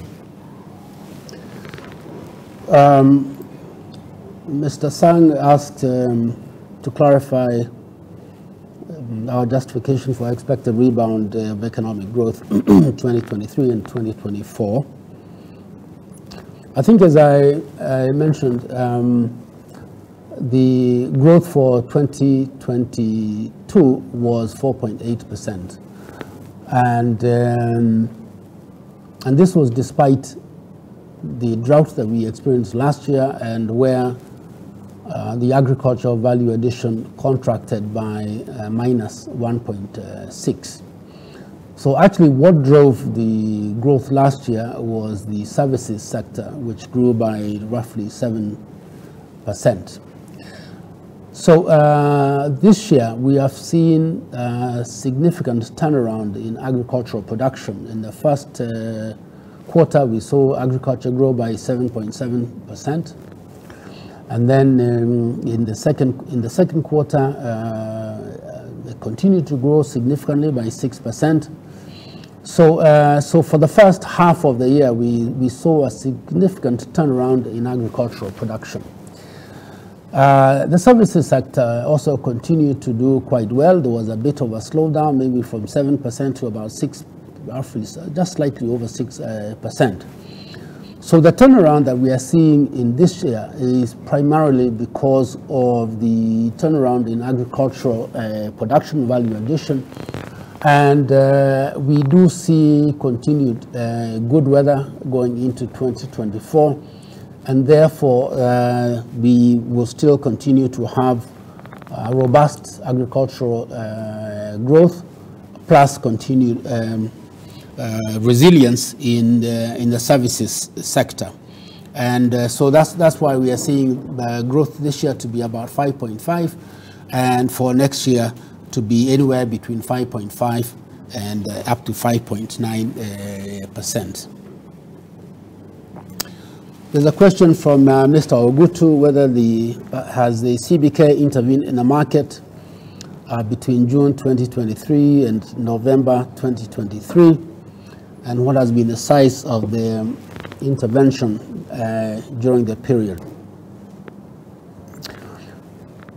Speaker 2: Mr. Sang asked to clarify our justification for expected rebound of economic growth in 2023 and 2024. I think, as I mentioned, the growth for 2022 was 4.8%, and this was despite the drought that we experienced last year, and where the agricultural value addition contracted by minus 1.6. So actually what drove the growth last year was the services sector, which grew by roughly 7%. So this year we have seen a significant turnaround in agricultural production. In the first quarter we saw agriculture grow by 7.7%. And then in the second quarter, they continued to grow significantly by 6%. So for the first half of the year, we saw a significant turnaround in agricultural production. The services sector also continued to do quite well. There was a bit of a slowdown, maybe from 7% to about 6%, roughly just slightly over 6%. So the turnaround that we are seeing in this year is primarily because of the turnaround in agricultural production value addition, and we do see continued good weather going into 2024, and therefore we will still continue to have robust agricultural growth, plus continued resilience in the services sector, and so that's why we are seeing growth this year to be about 5.5, and for next year to be anywhere between 5.5 and up to 5.9%. There's a question from Mr. Ogutu whether has the CBK intervened in the market between June 2023 and November 2023. And what has been the size of the intervention during the period?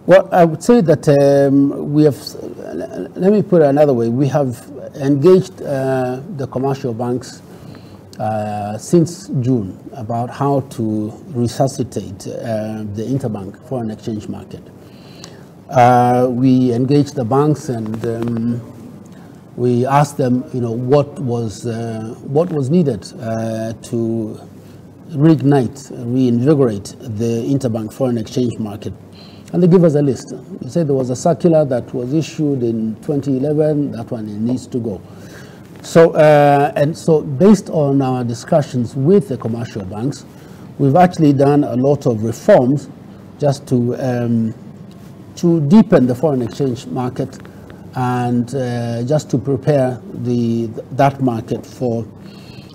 Speaker 2: Well, I would say that we have, let me put it another way, we have engaged the commercial banks since June about how to resuscitate the interbank foreign exchange market. We engaged the banks, and we asked them, what was needed to reinvigorate the interbank foreign exchange market, and they give us a list. They said there was a circular that was issued in 2011. That one needs to go. So so based on our discussions with the commercial banks, we've actually done a lot of reforms just to deepen the foreign exchange market, and just to prepare that market for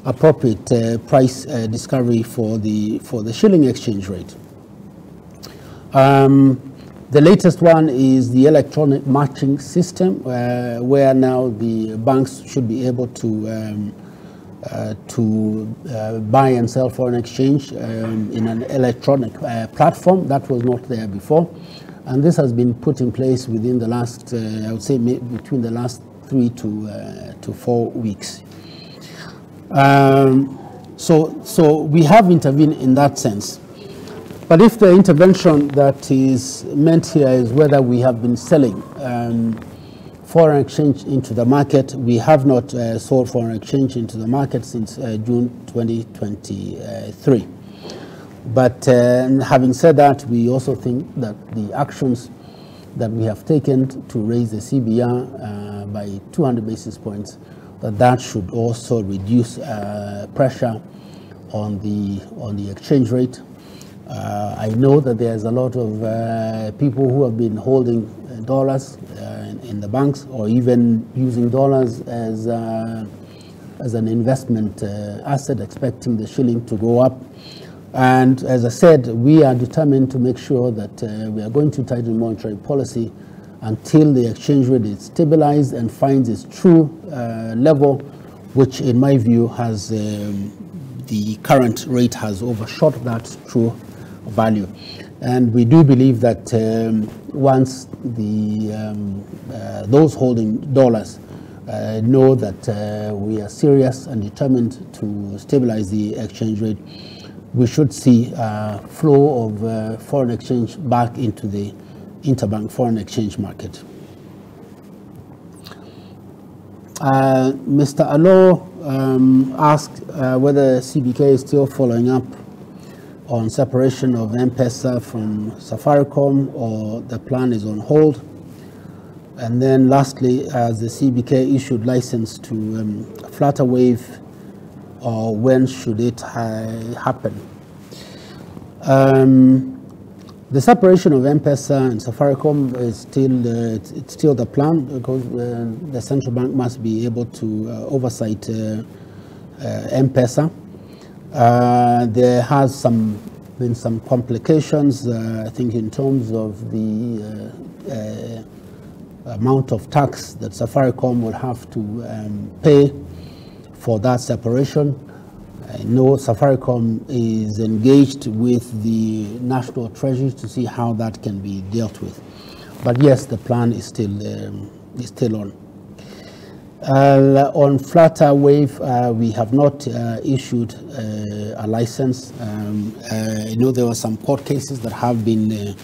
Speaker 2: appropriate price discovery for the shilling exchange rate. The latest one is the electronic matching system, where now the banks should be able to to buy and sell foreign exchange in an electronic platform. That was not there before. And this has been put in place within the last, I would say, between the last 3 to 4 weeks. So we have intervened in that sense. But if the intervention that is meant here is whether we have been selling foreign exchange into the market, we have not sold foreign exchange into the market since June 2023. But having said that, we also think that the actions that we have taken to raise the CBR by 200 basis points, that should also reduce pressure on the exchange rate. I know that there's a lot of people who have been holding dollars in the banks, or even using dollars as an investment asset, expecting the shilling to go up. And as I said, we are determined to make sure that we are going to tighten monetary policy until the exchange rate is stabilized and finds its true level, which in my view has the current rate has overshot that true value. And we do believe that once those holding dollars know that we are serious and determined to stabilize the exchange rate, we should see flow of foreign exchange back into the interbank foreign exchange market. Mr. Alo asked whether CBK is still following up on separation of M-Pesa from Safaricom, or the plan is on hold. And then lastly, has the CBK issued license to Flutterwave, or when should it happen? The separation of M-Pesa and Safaricom is still the plan, because the central bank must be able to oversight M-Pesa. There has been some complications, I think, in terms of the amount of tax that Safaricom will have to pay for that separation. I know Safaricom is engaged with the National Treasury to see how that can be dealt with. But yes, the plan is still on. On Flutterwave, we have not issued a license. I know there were some court cases that have been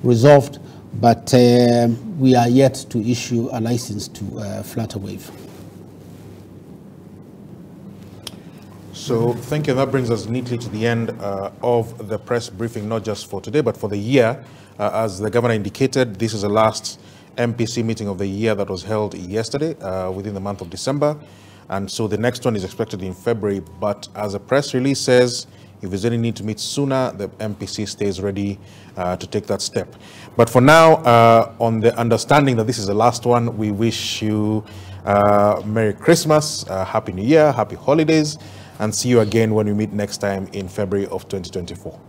Speaker 2: resolved, but we are yet to issue a license to Flutterwave.
Speaker 1: So thank you. That brings us neatly to the end of the press briefing, not just for today, but for the year. As the governor indicated, this is the last MPC meeting of the year that was held yesterday within the month of December. And so the next one is expected in February. But as a press release says, if there's any need to meet sooner, the MPC stays ready to take that step. But for now, on the understanding that this is the last one, we wish you Merry Christmas, Happy New Year, Happy Holidays, and see you again when we meet next time in February of 2024.